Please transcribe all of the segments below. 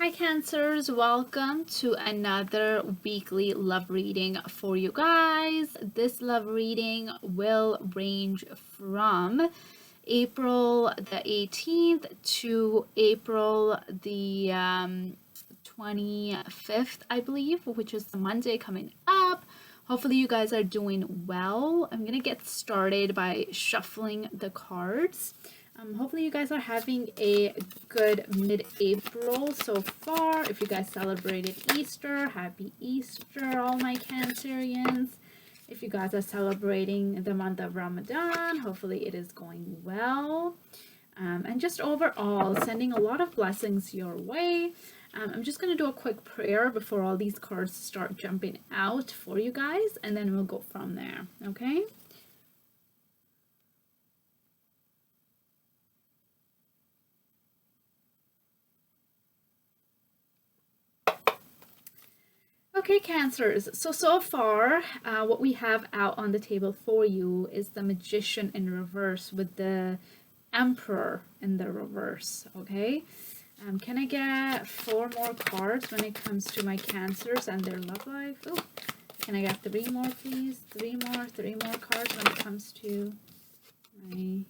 Hi Cancers, welcome to another weekly love reading for you guys. This love reading will range from April the 18th to April the 25th, I believe, which is the Monday coming up. Hopefully you guys are doing well. I'm gonna get started by shuffling the cards. Hopefully you guys are having a good mid-April so far. If you guys celebrated Easter, happy Easter, all my Cancerians. If you guys are celebrating the month of Ramadan, hopefully it is going well. And just overall, sending a lot of blessings your way. I'm just going to do a quick prayer before all these cards start jumping out for you guys, and then we'll go from there, okay? Okay, Cancers. So far, what we have out on the table for you is the Magician in reverse with the Emperor in the reverse, okay? Can I get 4 more cards when it comes to my Cancers and their love life? Oh, can I get 3 more, please? 3 more cards when it comes to my Cancerian.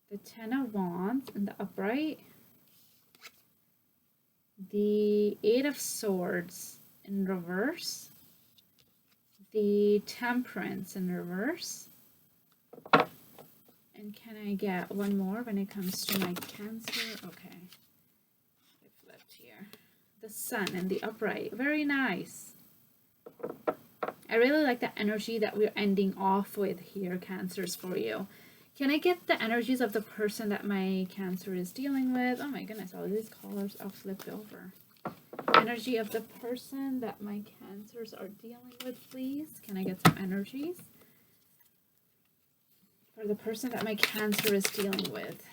The 10 of Wands in the upright. The 8 of Swords in reverse, the Temperance in reverse, and can I get 1 more when it comes to my Cancer? Okay, I flipped here. The Sun in the upright, very nice. I really like the energy that we're ending off with here, Cancers, for you. Can I get the energies of the person that my Cancer is dealing with? Oh my goodness, all these colors are flipped over. Energy of the person that my Cancers are dealing with, please. Can I get some energies for the person that my Cancer is dealing with?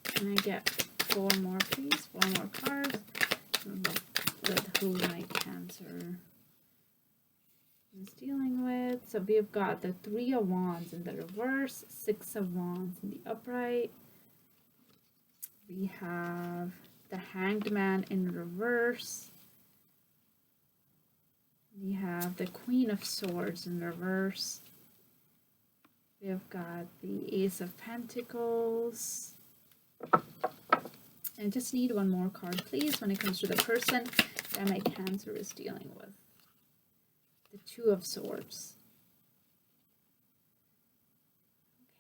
Can I get 4 more, please? 4 more cards with who my Cancer is dealing with. So we've got the 3 of Wands in the reverse, 6 of Wands in the upright. We have the Hanged Man in reverse. We have the Queen of Swords in reverse. We've got the Ace of Pentacles. And just need 1 more card, please, when it comes to the person that my Cancer is dealing with. The 2 of Swords.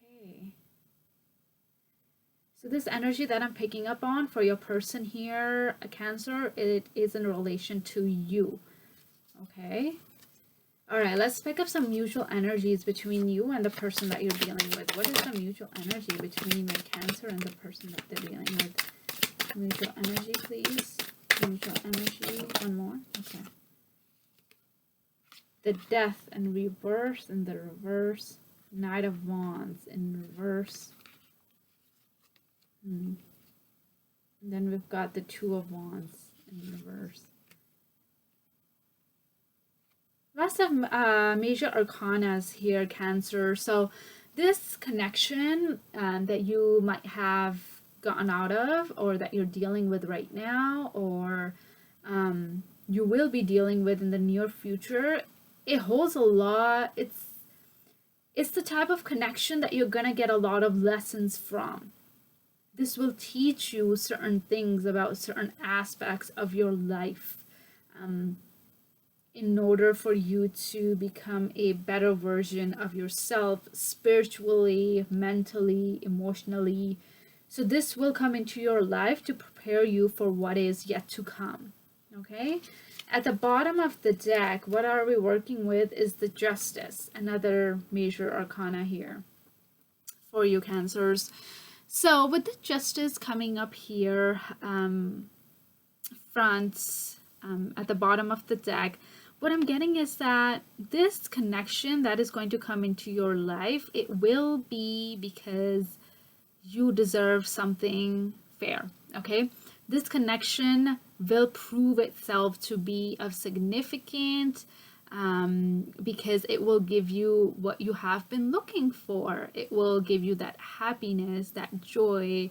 Okay. So this energy that I'm picking up on for your person here, a Cancer, it is in relation to you. Okay. All right, let's pick up some mutual energies between you and the person that you're dealing with. What is the mutual energy between my Cancer and the person that they're dealing with? Mutual energy, please. Mutual energy. 1 more. Okay. The Death and Rebirth in the reverse. Knight of Wands in reverse. And then we've got the 2 of Wands in reverse. Lots of major arcanas here, Cancer. So this connection that you might have gotten out of, or that you're dealing with right now, or you will be dealing with in the near future, it holds a lot. It's the type of connection that you're gonna get a lot of lessons from. This will teach you certain things about certain aspects of your life in order for you to become a better version of yourself spiritually, mentally, emotionally. So this will come into your life to prepare you for what is yet to come. Okay? At the bottom of the deck, what are we working with is the Justice, another major arcana here for you, Cancers. So with the Justice coming up here, front, at the bottom of the deck, what I'm getting is that this connection that is going to come into your life, it will be because you deserve something fair, okay? This connection will prove itself to be of significant because it will give you what you have been looking for. It will give you that happiness, that joy.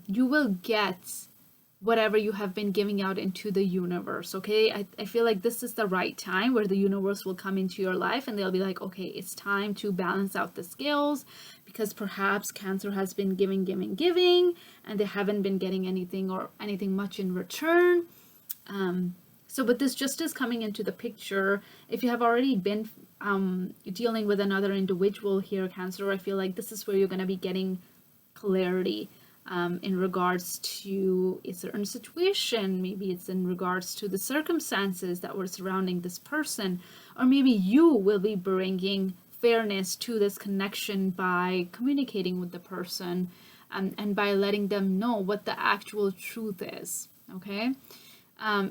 You will get whatever you have been giving out into the universe. Okay, I feel like this is the right time where the universe will come into your life and they'll be like, okay, it's time to balance out the scales, because perhaps Cancer has been giving and they haven't been getting anything or anything much in return. So with this justice coming into the picture, if you have already been dealing with another individual here, Cancer, I feel like this is where you're going to be getting clarity in regards to a certain situation. Maybe it's in regards to the circumstances that were surrounding this person, or maybe you will be bringing fairness to this connection by communicating with the person, and by letting them know what the actual truth is. Okay.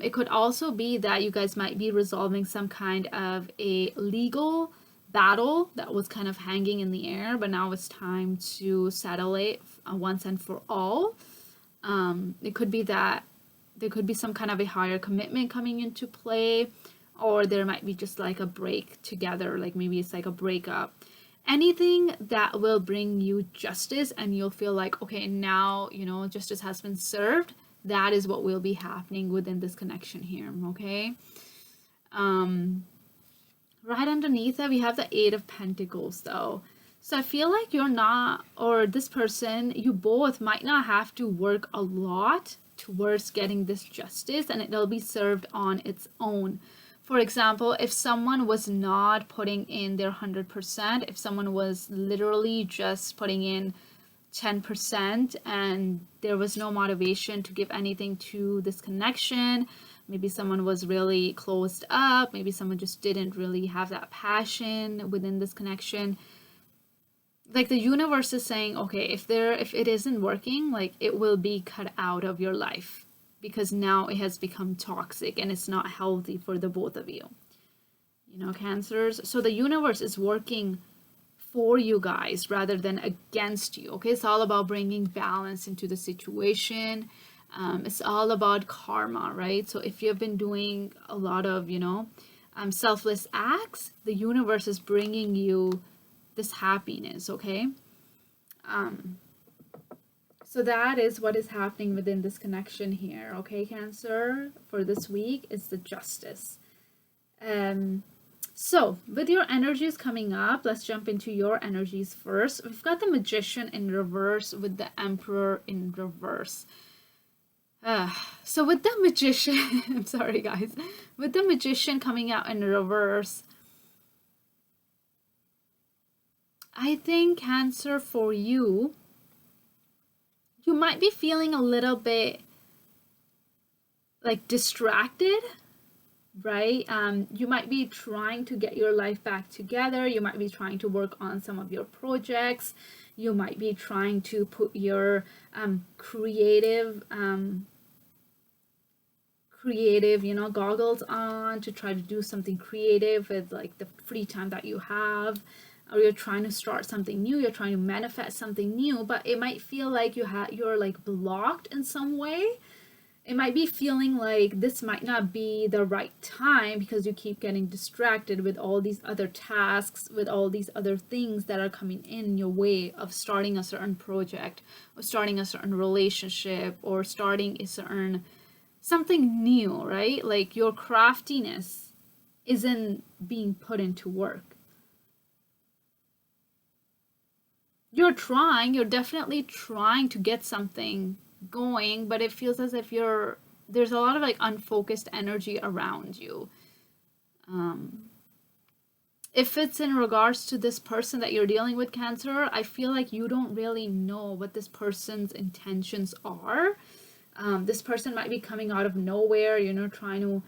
It could also be that you guys might be resolving some kind of a legal battle that was kind of hanging in the air, but now it's time to settle it once and for all. It could be that there could be some kind of a higher commitment coming into play, or there might be just like a break together, like maybe it's like a breakup. Anything that will bring you justice and you'll feel like, okay, now, justice has been served. That is what will be happening within this connection here, okay? Right underneath that, we have the Eight of Pentacles, though. So I feel like you're not, or this person, you both might not have to work a lot towards getting this justice, and it'll be served on its own. For example, if someone was not putting in their 100%, if someone was literally just putting in 10% and there was no motivation to give anything to this connection, maybe someone was really closed up, maybe someone just didn't really have that passion within this connection, like the universe is saying, okay, if it isn't working, like it will be cut out of your life, because now it has become toxic and it's not healthy for the both of you, Cancers. So the universe is working for you guys rather than against you. Okay, it's all about bringing balance into the situation. It's all about karma, right? So if you've been doing a lot of selfless acts, the universe is bringing you this happiness. Okay, so that is what is happening within this connection here. Okay, Cancer, for this week is the justice. So with your energies coming up, let's jump into your energies first. We've got the Magician in reverse with the Emperor in reverse. So with the Magician, I'm sorry guys, with the Magician coming out in reverse, I think, Cancer, for you might be feeling a little bit like distracted, right? You might be trying to get your life back together. You might be trying to work on some of your projects. You might be trying to put your creative goggles on to try to do something creative with like the free time that you have, or you're trying to start something new, you're trying to manifest something new, but it might feel like you're like blocked in some way. It might be feeling like this might not be the right time because you keep getting distracted with all these other tasks, with all these other things that are coming in your way of starting a certain project, or starting a certain relationship, or starting a certain something new, right? Like your craftiness isn't being put into work. You're definitely trying to get something going, but it feels as if there's a lot of like unfocused energy around you. If it's in regards to this person that you're dealing with, Cancer, I feel like you don't really know what this person's intentions are. This person might be coming out of nowhere, trying to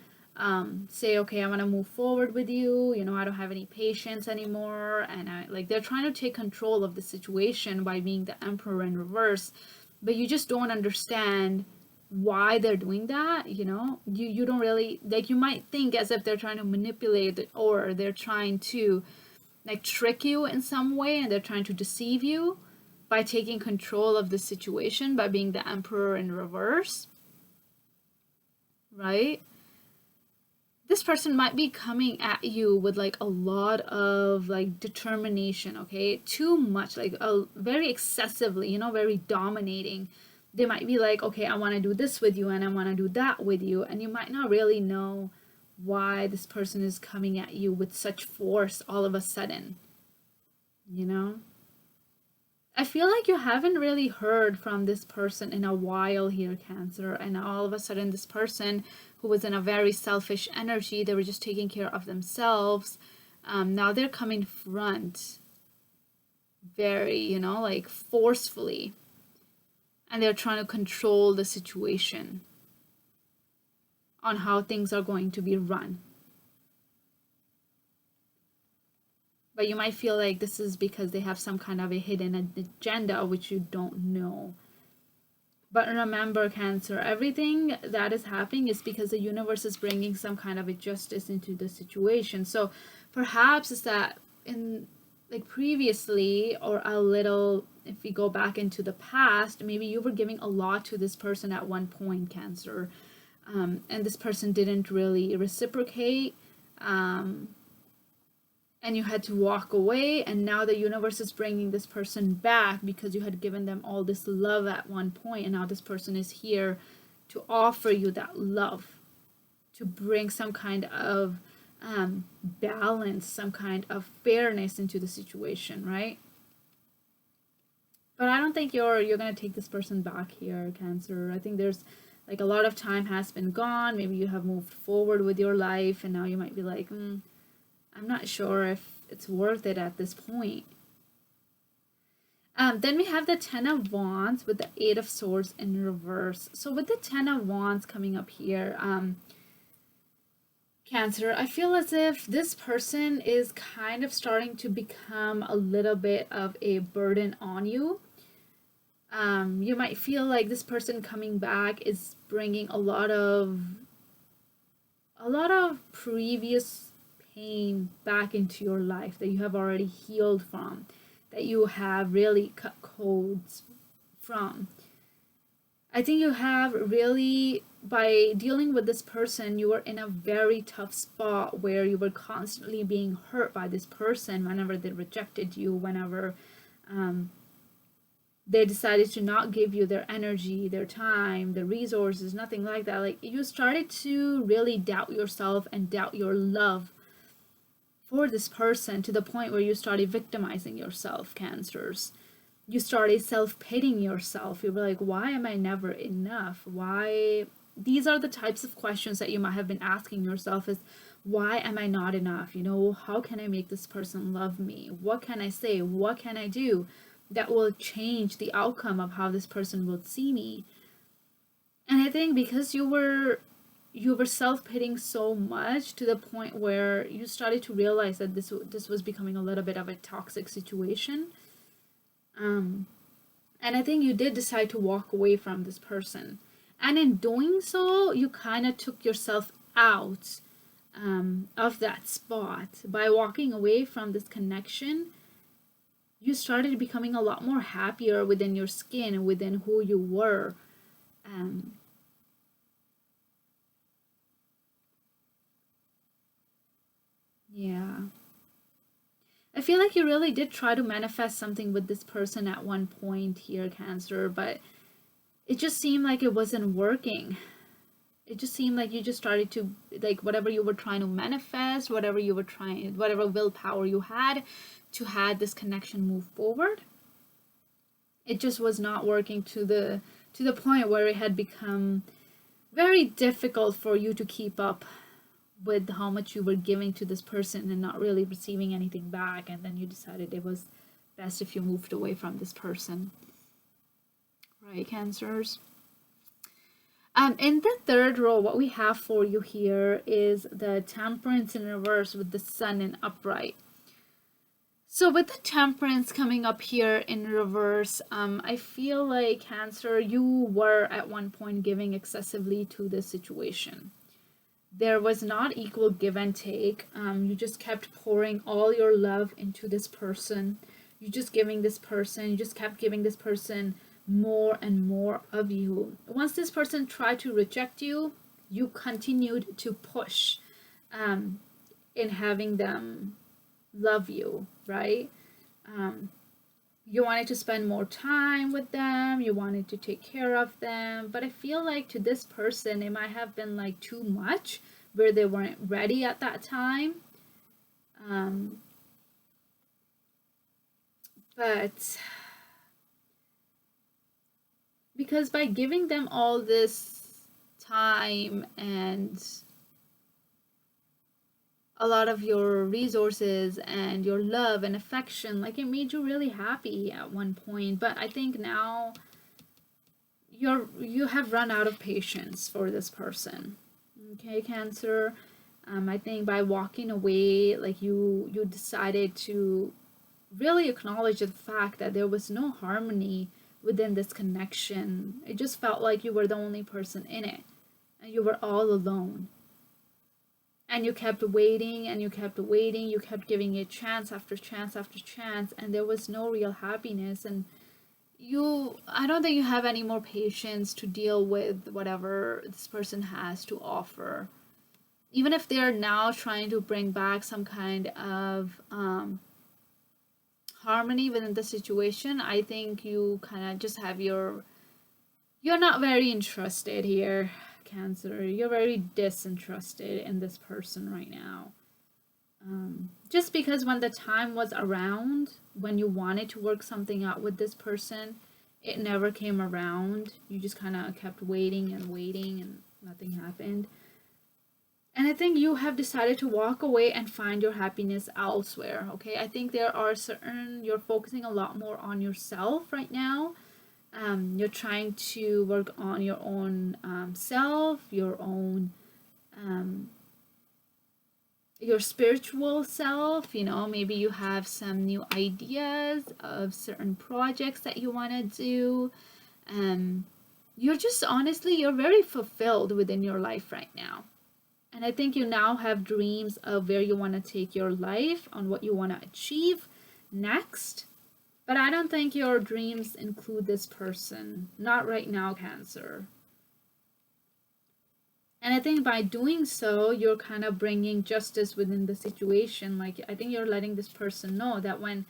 say, okay, I want to move forward with you, I don't have any patience anymore, and they're trying to take control of the situation by being the Emperor in reverse, but you just don't understand why they're doing that. You don't really, like, you might think as if they're trying to manipulate it, or they're trying to like trick you in some way, and they're trying to deceive you by taking control of the situation by being the Emperor in reverse, right? this person might be coming at you with like a lot of like determination, okay? Too much, like very excessively, you know, very dominating. They might be like, okay, I want to do this with you and I want to do that with you, and you might not really know why this person is coming at you with such force all of a sudden, you know? I feel like you haven't really heard from this person in a while here, Cancer, and all of a sudden this person who was in a very selfish energy, they were just taking care of themselves. Now they're coming front very, you know, like forcefully, and they're trying to control the situation on how things are going to be run. But you might feel like this is because they have some kind of a hidden agenda which you don't know. But remember, Cancer, everything that is happening is because the universe is bringing some kind of a justice into the situation. So perhaps it's that in like previously, or a little, if we go back into the past, maybe you were giving a lot to this person at one point, Cancer, and this person didn't really reciprocate. And you had to walk away, and now the universe is bringing this person back because you had given them all this love at one point, and now this person is here to offer you that love, to bring some kind of balance, some kind of fairness into the situation, right? But I don't think you're gonna take this person back here, Cancer. I think there's like a lot of time has been gone. Maybe you have moved forward with your life, and now you might be like, I'm not sure if it's worth it at this point. Then we have the Ten of Wands with the Eight of Swords in reverse. So with the Ten of Wands coming up here, Cancer, I feel as if this person is kind of starting to become a little bit of a burden on you. You might feel like this person coming back is bringing a lot of previous pain back into your life that you have already healed from, that you have really cut codes from. I think you have really, by dealing with this person, you were in a very tough spot where you were constantly being hurt by this person whenever they rejected you, whenever they decided to not give you their energy, their time, their resources, nothing like that. Like, you started to really doubt yourself and doubt your love for this person, to the point where you started victimizing yourself, Cancers. You started self-pitying yourself. You were like, why am I never enough? Why? These are the types of questions that you might have been asking yourself, is why am I not enough? You know, how can I make this person love me? What can I say? What can I do that will change the outcome of how this person will see me? And I think because you were self-pitying so much, to the point where you started to realize that this was becoming a little bit of a toxic situation. And I think you did decide to walk away from this person. And in doing so, you kind of took yourself out of that spot. By walking away from this connection, you started becoming a lot more happier within your skin and within who you were. Yeah. I feel like you really did try to manifest something with this person at one point here, Cancer, but it just seemed like it wasn't working. It just seemed like you just started to, like, whatever you were trying to manifest, whatever willpower you had to had this connection move forward, it just was not working, to the point where it had become very difficult for you to keep up with how much you were giving to this person and not really receiving anything back. And then you decided it was best if you moved away from this person. Right, Cancers? In the third row, what we have for you here is the Temperance in reverse with the Sun in upright. So with the Temperance coming up here in reverse, I feel like, Cancer, you were at one point giving excessively to this situation. There was not equal give and take. You just kept pouring all your love into this person. You just kept giving this person more and more of you. Once this person tried to reject you, you continued to push. in having them love you, right? You wanted to spend more time with them, you wanted to take care of them, but I feel like to this person it might have been like too much where they weren't ready at that time. But because by giving them all this time and a lot of your resources and your love and affection, like it made you really happy at one point, but I think now you have run out of patience for this person. Okay, Cancer. I think by walking away, like you decided to really acknowledge the fact that there was no harmony within this connection. It just felt like you were the only person in it and you were all alone. And you kept waiting and you kept waiting, you kept giving it chance after chance after chance, and there was no real happiness. And I don't think you have any more patience to deal with whatever this person has to offer. Even if they're now trying to bring back some kind of harmony within the situation, I think you kind of just have you're not very interested here, Cancer. You're very disinterested in this person right now. Just because when the time was around, when you wanted to work something out with this person, it never came around. You just kind of kept waiting and waiting and nothing happened. And I think you have decided to walk away and find your happiness elsewhere, okay? I think you're focusing a lot more on yourself right now. You're trying to work on your own self, your spiritual self. Maybe you have some new ideas of certain projects that you want to do. You're very fulfilled within your life right now. And I think you now have dreams of where you want to take your life, on what you want to achieve next. But I don't think your dreams include this person. Not right now, Cancer. And I think by doing so, you're kind of bringing justice within the situation. Like, I think you're letting this person know that when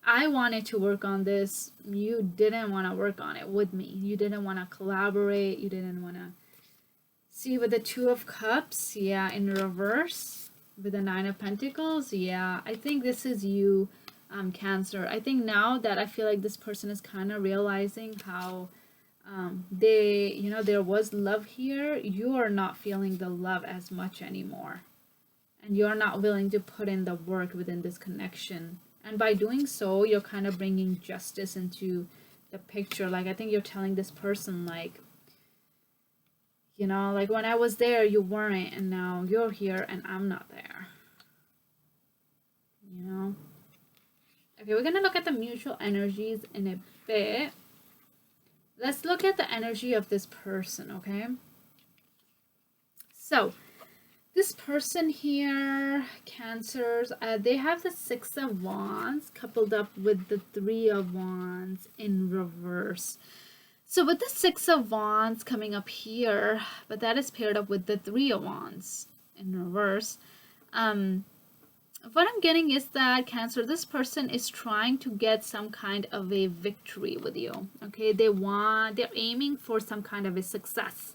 I wanted to work on this, you didn't want to work on it with me. You didn't want to collaborate. You didn't want to see with the Two of Cups. Yeah, in reverse. With the Nine of Pentacles. Yeah, I think this is you, Cancer. I think now that I feel like this person is kind of realizing how there was love here, you are not feeling the love as much anymore. And you're not willing to put in the work within this connection. And by doing so, you're kind of bringing justice into the picture. Like, I think you're telling this person, like, like when I was there, you weren't, and now you're here and I'm not there. Okay, we're going to look at the mutual energies in a bit. Let's look at the energy of this person, okay? So, this person here, Cancers, they have the Six of Wands coupled up with the Three of Wands in reverse. So with the Six of Wands coming up here, but that is paired up with the Three of Wands in reverse, what I'm getting is that, Cancer, this person is trying to get some kind of a victory with you. Okay, they're aiming for some kind of a success,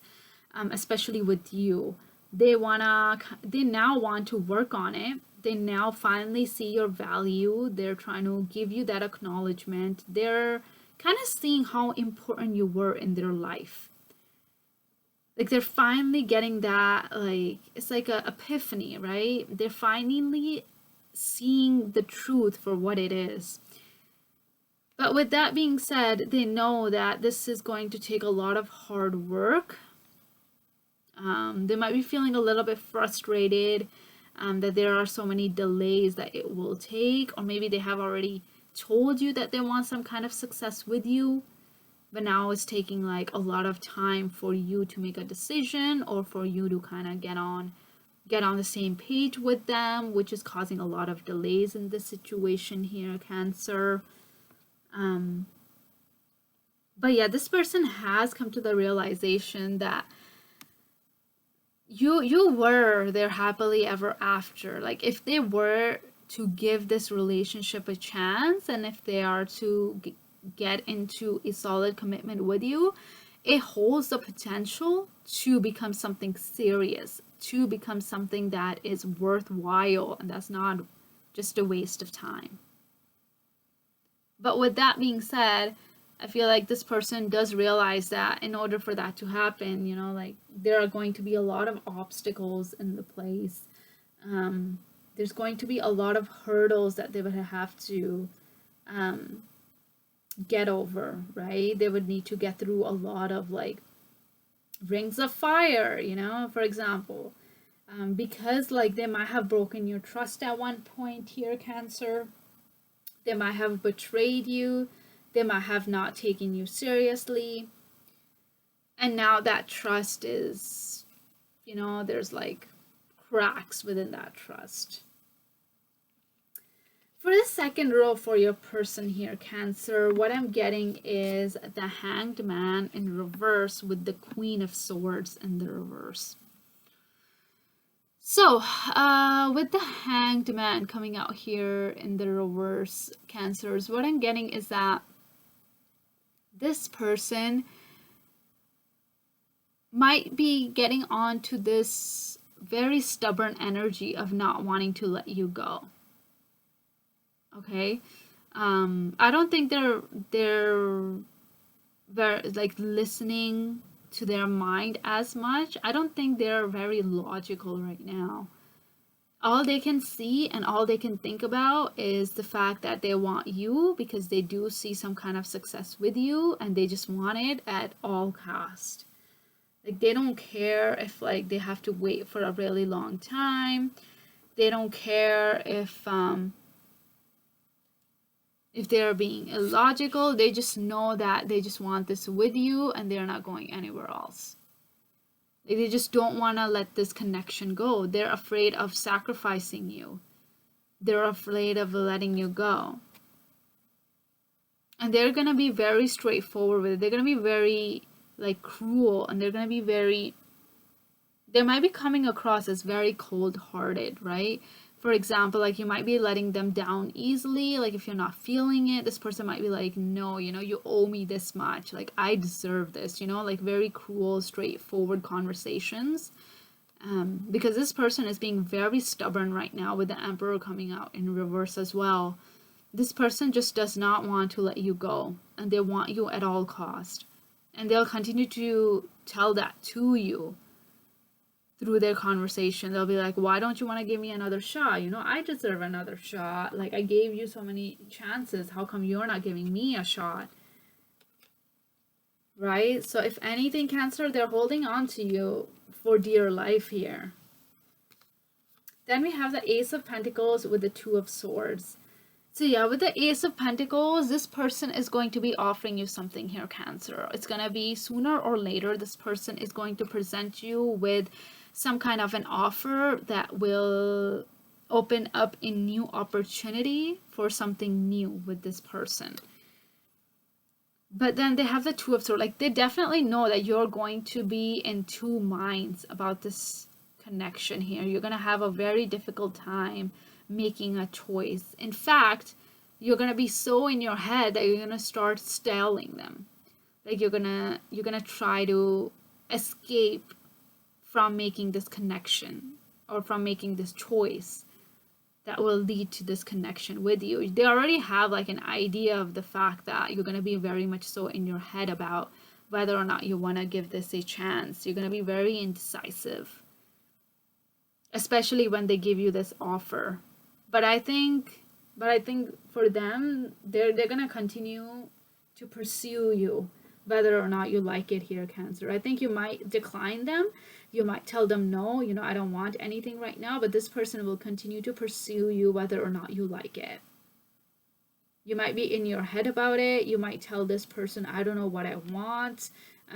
especially with you. They now want to work on it. They now finally see your value. They're trying to give you that acknowledgement. They're kind of seeing how important you were in their life. Like, they're finally getting that, like, it's like a epiphany, right? They're finally seeing the truth for what it is. But with that being said, they know that this is going to take a lot of hard work. They might be feeling a little bit frustrated that there are so many delays that it will take, or maybe they have already told you that they want some kind of success with you, but now it's taking like a lot of time for you to make a decision, or for you to kind of get on the same page with them, which is causing a lot of delays in this situation here, Cancer. But yeah, this person has come to the realization that you were there happily ever after. Like if they were to give this relationship a chance, and if they are to get into a solid commitment with you, it holds the potential to become something serious, to become something that is worthwhile, and that's not just a waste of time. But with that being said, I feel like this person does realize that in order for that to happen, you know, like there are going to be a lot of obstacles in the place. There's going to be a lot of hurdles that they would have to um, get over, right? They would need to get through a lot of like rings of fire, you know, for example. Because like they might have broken your trust at one point here, Cancer. They might have betrayed you. They might have not taken you seriously. And now that trust is, you know, there's like cracks within that trust. For the second row for your person here, Cancer, what I'm getting is the Hanged Man in reverse with the Queen of Swords in the reverse. So, with the Hanged Man coming out here in the reverse, Cancers, what I'm getting is that this person might be getting on to this very stubborn energy of not wanting to let you go. Okay? I don't think they're very like listening to their mind as much. I don't think they're very logical right now. All they can see and all they can think about is the fact that they want you because they do see some kind of success with you and they just want it at all cost. Like they don't care if like they have to wait for a really long time. They don't care if they're being illogical. They just know that they just want this with you and they're not going anywhere else. Like they just don't want to let this connection go. They're afraid of sacrificing you. They're afraid of letting you go. And they're going to be very straightforward with it. They're going to be very like cruel, and they're going to be very, they might be coming across as very cold-hearted, right? For example, like you might be letting them down easily. Like if you're not feeling it, this person might be like, no, you know, you owe me this much. Like I deserve this, you know, like very cruel, straightforward conversations. Because this person is being very stubborn right now with the Emperor coming out in reverse as well. This person just does not want to let you go, and they want you at all cost. And they'll continue to tell that to you through their conversation. They'll be like, why don't you want to give me another shot? You know, I deserve another shot. Like, I gave you so many chances. How come you're not giving me a shot? Right? So if anything, Cancer, they're holding on to you for dear life here. Then we have the Ace of Pentacles with the Two of Swords. So yeah, with the Ace of Pentacles, this person is going to be offering you something here, Cancer. It's going to be sooner or later, this person is going to present you with some kind of an offer that will open up a new opportunity for something new with this person. But then they have the Two of Swords. Like, they definitely know that you're going to be in two minds about this connection here. You're going to have a very difficult time making a choice. In fact, you're going to be so in your head that you're going to start stalling them. Like you're going to try to escape from making this connection or from making this choice that will lead to this connection with you. They already have like an idea of the fact that you're going to be very much so in your head about whether or not you want to give this a chance. You're going to be very indecisive, especially when they give you this offer. But I think for them, they're going to continue to pursue you whether or not you like it here, Cancer. I think you might decline them. You might tell them, no, you know, I don't want anything right now, but this person will continue to pursue you whether or not you like it. You might be in your head about it. You might tell this person, I don't know what I want.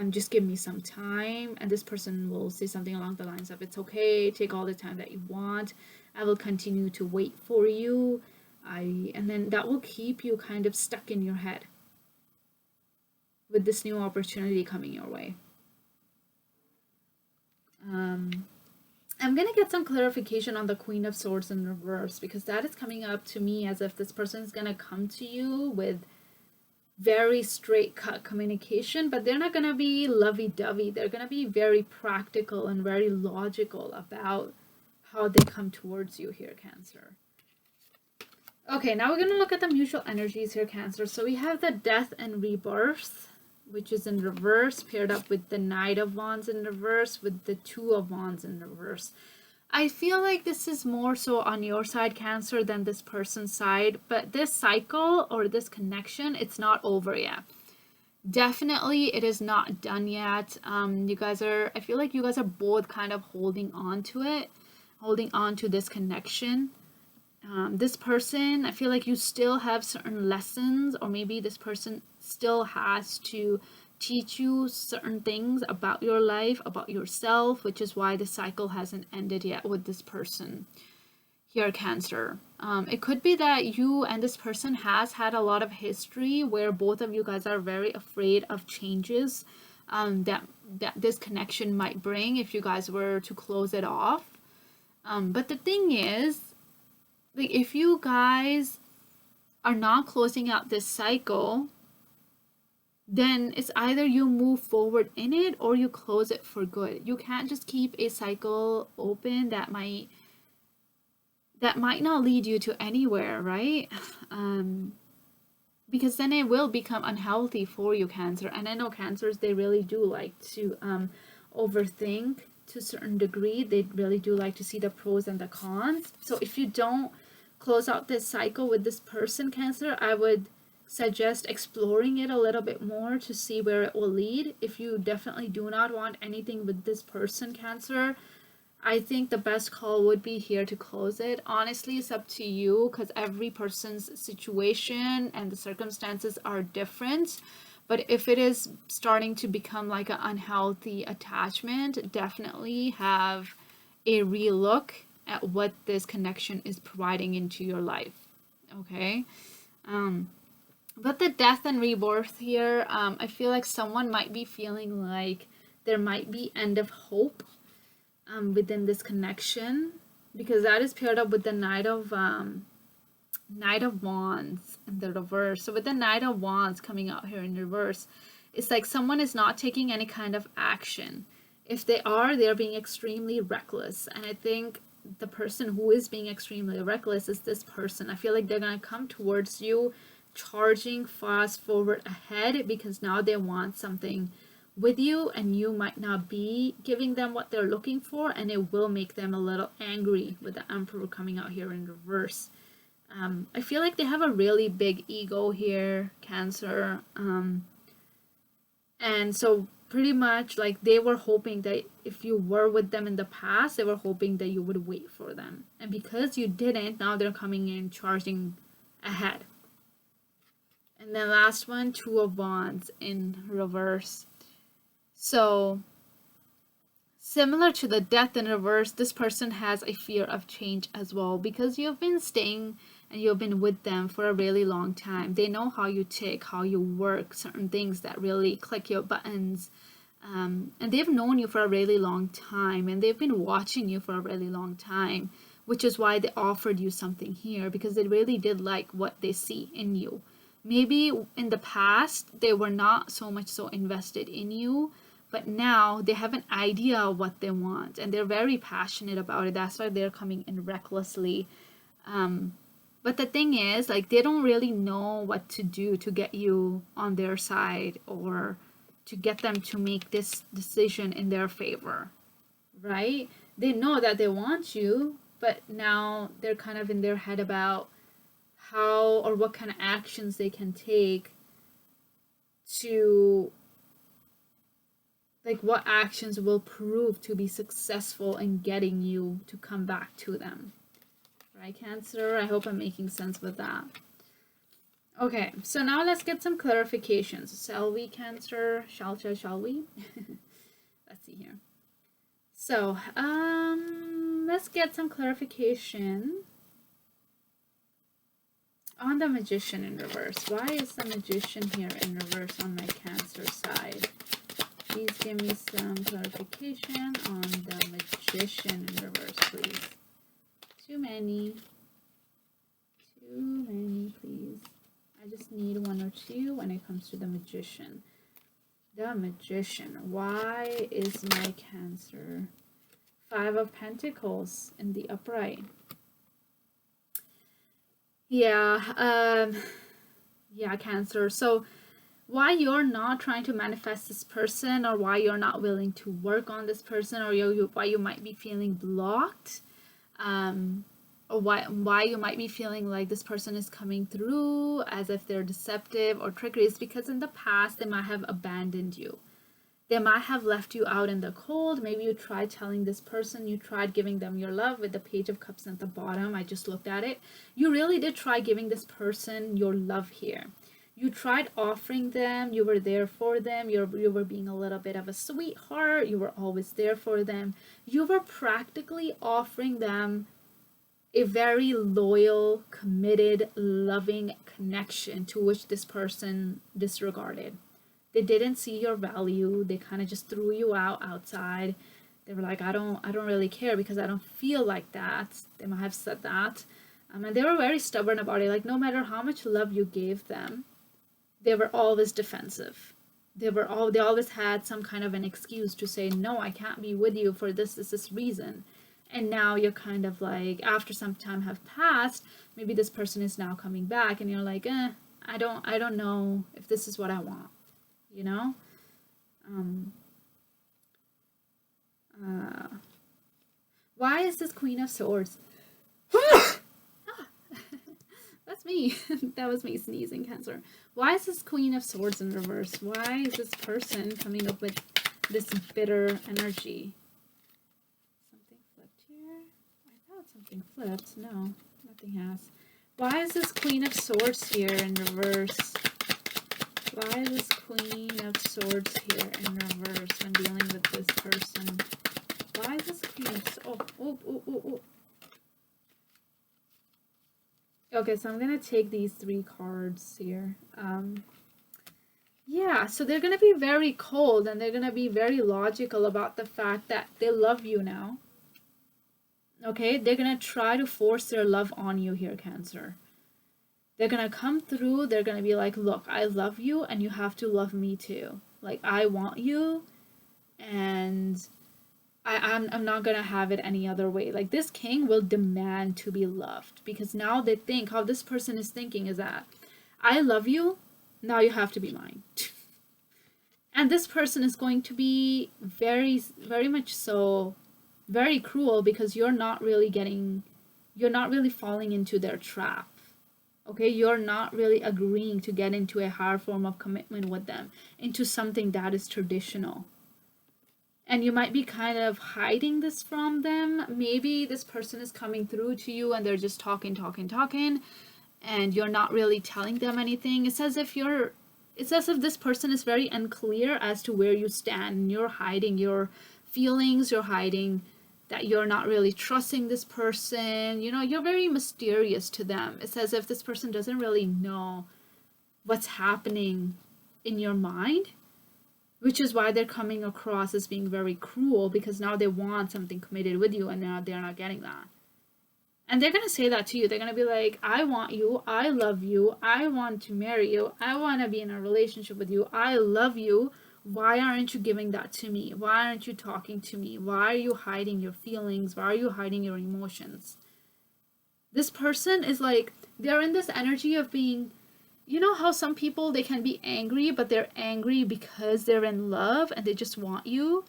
Just give me some time. And this person will say something along the lines of, it's okay, take all the time that you want. I will continue to wait for you. And then that will keep you kind of stuck in your head with this new opportunity coming your way. I'm going to get some clarification on the Queen of Swords in reverse, because that is coming up to me as if this person is going to come to you with very straight cut communication, but they're not going to be lovey-dovey. They're going to be very practical and very logical about how they come towards you here, Cancer. Okay, now we're going to look at the mutual energies here, Cancer. So we have the Death and Rebirth, which is in reverse, paired up with the Knight of Wands in reverse, with the Two of Wands in reverse. I feel like this is more so on your side, Cancer, than this person's side, but this cycle or this connection, it's not over yet. Definitely, it is not done yet. You guys are, I feel like you guys are both kind of holding on to it, holding on to this connection. This person, I feel like you still have certain lessons, or maybe this person still has to teach you certain things about your life, about yourself, which is why the cycle hasn't ended yet with this person here, Cancer. It could be that you and this person has had a lot of history where both of you guys are very afraid of changes that this connection might bring if you guys were to close it off. But the thing is, like, if you guys are not closing out this cycle, then it's either you move forward in it or you close it for good. You can't just keep a cycle open that might not lead you to anywhere, right? Because then it will become unhealthy for you, Cancer. And I know Cancers, they really do like to overthink to a certain degree. They really do like to see the pros and the cons. So if you don't close out this cycle with this person, Cancer, I would suggest exploring it a little bit more to see where it will lead. If you definitely do not want anything with this person, Cancer, I think the best call would be here to close it. Honestly, it's up to you, because every person's situation and the circumstances are different. But if it is starting to become like an unhealthy attachment, definitely have a relook at what this connection is providing into your life. Okay? But the Death and Rebirth here, I feel like someone might be feeling like there might be end of hope within this connection, because that is paired up with the Knight of Wands in the reverse. So with the Knight of Wands coming out here in reverse, it's like someone is not taking any kind of action. If they are, they're being extremely reckless. And I think the person who is being extremely reckless is this person. I feel like they're going to come towards you charging fast forward ahead, because now they want something with you and you might not be giving them what they're looking for, and it will make them a little angry with the Emperor coming out here in reverse. I feel like they have a really big ego here, Cancer, and so pretty much like they were hoping that if you were with them in the past, they were hoping that you would wait for them, and because you didn't, now they're coming in charging ahead. And then last one, Two of Wands in reverse. So similar to the Death in reverse, this person has a fear of change as well, because you've been staying and you've been with them for a really long time. They know how you tick, how you work, certain things that really click your buttons. And they've known you for a really long time, and they've been watching you for a really long time, which is why they offered you something here, because they really did like what they see in you. Maybe in the past, they were not so much so invested in you, but now they have an idea of what they want, and they're very passionate about it. That's why they're coming in recklessly. But the thing is, like, they don't really know what to do to get you on their side or to get them to make this decision in their favor, right? They know that they want you, but now they're kind of in their head about how or what kind of actions they can take to, like, what actions will prove to be successful in getting you to come back to them. Right, Cancer? I hope I'm making sense with that. Okay, so now let's get some clarifications. Shall we, Cancer? Shall we? Let's see here. So, let's get some clarification on the Magician in reverse. Why is the Magician here in reverse on my Cancer side? Please give give me some clarification on the Magician in reverse, please. Too many, please. I just need one or two when it comes to the Magician. The Magician. Why is my Cancer? 5 of Pentacles in the upright. Yeah, yeah, Cancer. So why you're not trying to manifest this person, or why you're not willing to work on this person, or why you might be feeling blocked, or why you might be feeling like this person is coming through as if they're deceptive or trickery, is because in the past they might have abandoned you. They might have left you out in the cold. Maybe you tried telling this person, you tried giving them your love with the Page of Cups at the bottom. I just looked at it. You really did try giving this person your love here. You tried offering them, you were there for them, you were being a little bit of a sweetheart, you were always there for them. You were practically offering them a very loyal, committed, loving connection to which this person disregarded. They didn't see your value. They kind of just threw you outside. They were like, I don't really care because I don't feel like that. They might have said that. And they were very stubborn about it. Like, no matter how much love you gave them, they were always defensive. They always had some kind of an excuse to say, no, I can't be with you for this reason. And now you're kind of like, after some time have passed, maybe this person is now coming back, and you're like, I don't know if this is what I want. You know? Why is this Queen of Swords? That's me. That was me sneezing, Cancer. Why is this Queen of Swords in reverse? Why is this person coming up with this bitter energy? Something flipped here? I thought something flipped. No, nothing has. Why is this Queen of Swords here in reverse? Why is this Queen of Swords here in reverse when dealing with this person? Why is this Queen of Swords? Oh. Okay, so I'm going to take these 3 cards here. Yeah, so they're going to be very cold, and they're going to be very logical about the fact that they love you now. Okay, they're going to try to force their love on you here, Cancer. They're going to come through. They're going to be like, look, I love you, and you have to love me too. Like, I want you, and I'm not going to have it any other way. Like, this king will demand to be loved, because now they think, how this person is thinking is that, I love you, now you have to be mine. And this person is going to be very, very much so, very cruel, because you're not really falling into their trap. Okay, you're not really agreeing to get into a higher form of commitment with them, into something that is traditional. And you might be kind of hiding this from them. Maybe this person is coming through to you and they're just talking, and you're not really telling them anything. It's as if this person is very unclear as to where you stand, and you're hiding your feelings, you're hiding that you're not really trusting this person. You know, you're very mysterious to them. It's as if this person doesn't really know what's happening in your mind, which is why they're coming across as being very cruel, because now they want something committed with you, and now they're not getting that. And they're going to say that to you. They're going to be like, I want you, I love you, I want to marry you, I want to be in a relationship with you, I love you. Why aren't you giving that to me? Why aren't you talking to me? Why are you hiding your feelings? Why are you hiding your emotions? This person is like, they're in this energy of being, you know how some people, they can be angry, but they're angry because they're in love and they just want you?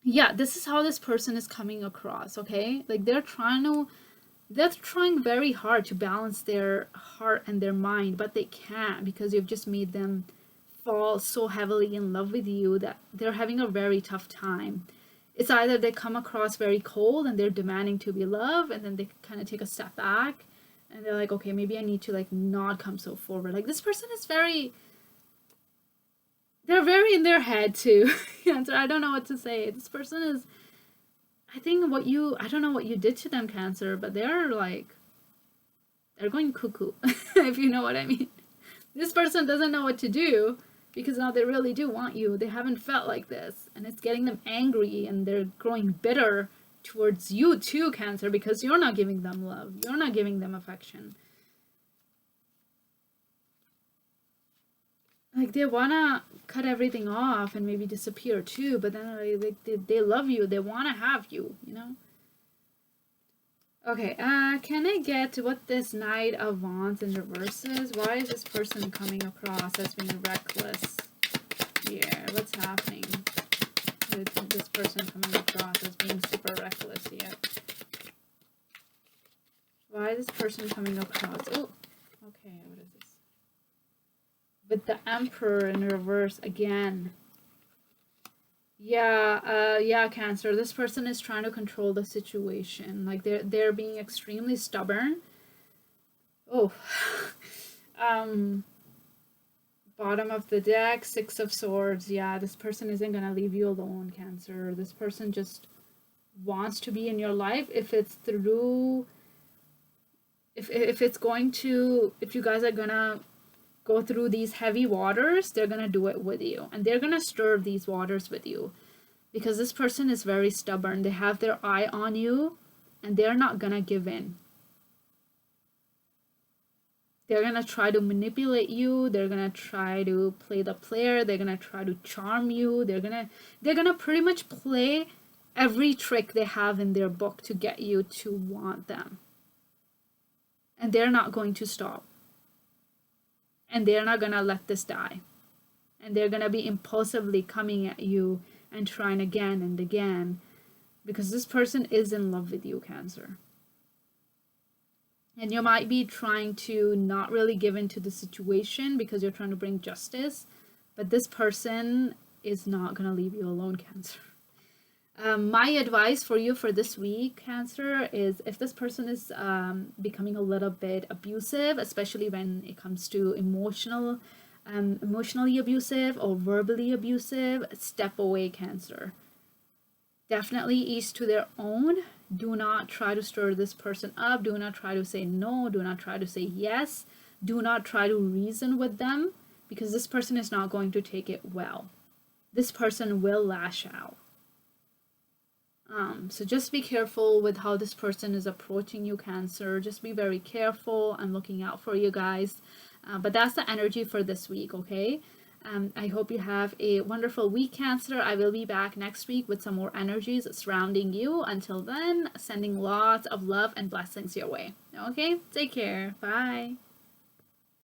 Yeah, this is how this person is coming across, okay? Like, they're trying very hard to balance their heart and their mind, but they can't, because you've just made them fall so heavily in love with you that they're having a very tough time. It's either they come across very cold and they're demanding to be loved, and then they kind of take a step back and they're like, okay, maybe I need to like not come so forward. Like, this person is they're very in their head too. I don't know what to say. This person is, I don't know what you did to them, Cancer, but they're going cuckoo, if you know what I mean. This person doesn't know what to do. because now they really do want you. They haven't felt like this, and it's getting them angry, and they're growing bitter towards you too, Cancer, because you're not giving them love. You're not giving them affection. Like, they want to cut everything off and maybe disappear too, but then they love you. They want to have you, you know? Okay, can I get what this Knight of Wands in reverse is? Why is this person coming across as being reckless here? What's happening with this person coming across as being super reckless here? Why is this person coming across? Oh, okay, what is this? With the Emperor in reverse again. Yeah, Cancer. This person is trying to control the situation. Like, they're being extremely stubborn. Oh. Bottom of the deck, Six of Swords. Yeah, this person isn't gonna leave you alone, Cancer. This person just wants to be in your life. If it's through, if you guys are gonna go through these heavy waters, they're gonna do it with you, and they're gonna stir these waters with you, because this person is very stubborn. They have their eye on you, and they're not gonna give in. They're gonna try to manipulate you. They're gonna try to play the player. They're gonna try to charm you. They're gonna pretty much play every trick they have in their book to get you to want them, and they're not going to stop. And they're not gonna let this die. And they're gonna be impulsively coming at you and trying again and again, because this person is in love with you, Cancer. And you might be trying to not really give into the situation because you're trying to bring justice, but this person is not gonna leave you alone, Cancer. My advice for you for this week, Cancer, is if this person is becoming a little bit abusive, especially when it comes to emotionally abusive or verbally abusive, step away, Cancer. Definitely each to their own. Do not try to stir this person up. Do not try to say no. Do not try to say yes. Do not try to reason with them, because this person is not going to take it well. This person will lash out. So just be careful with how this person is approaching you, Cancer. Just be very careful. I'm looking out for you guys. But that's the energy for this week, okay? I hope you have a wonderful week, Cancer. I will be back next week with some more energies surrounding you. Until then, sending lots of love and blessings your way. Okay? Take care. Bye.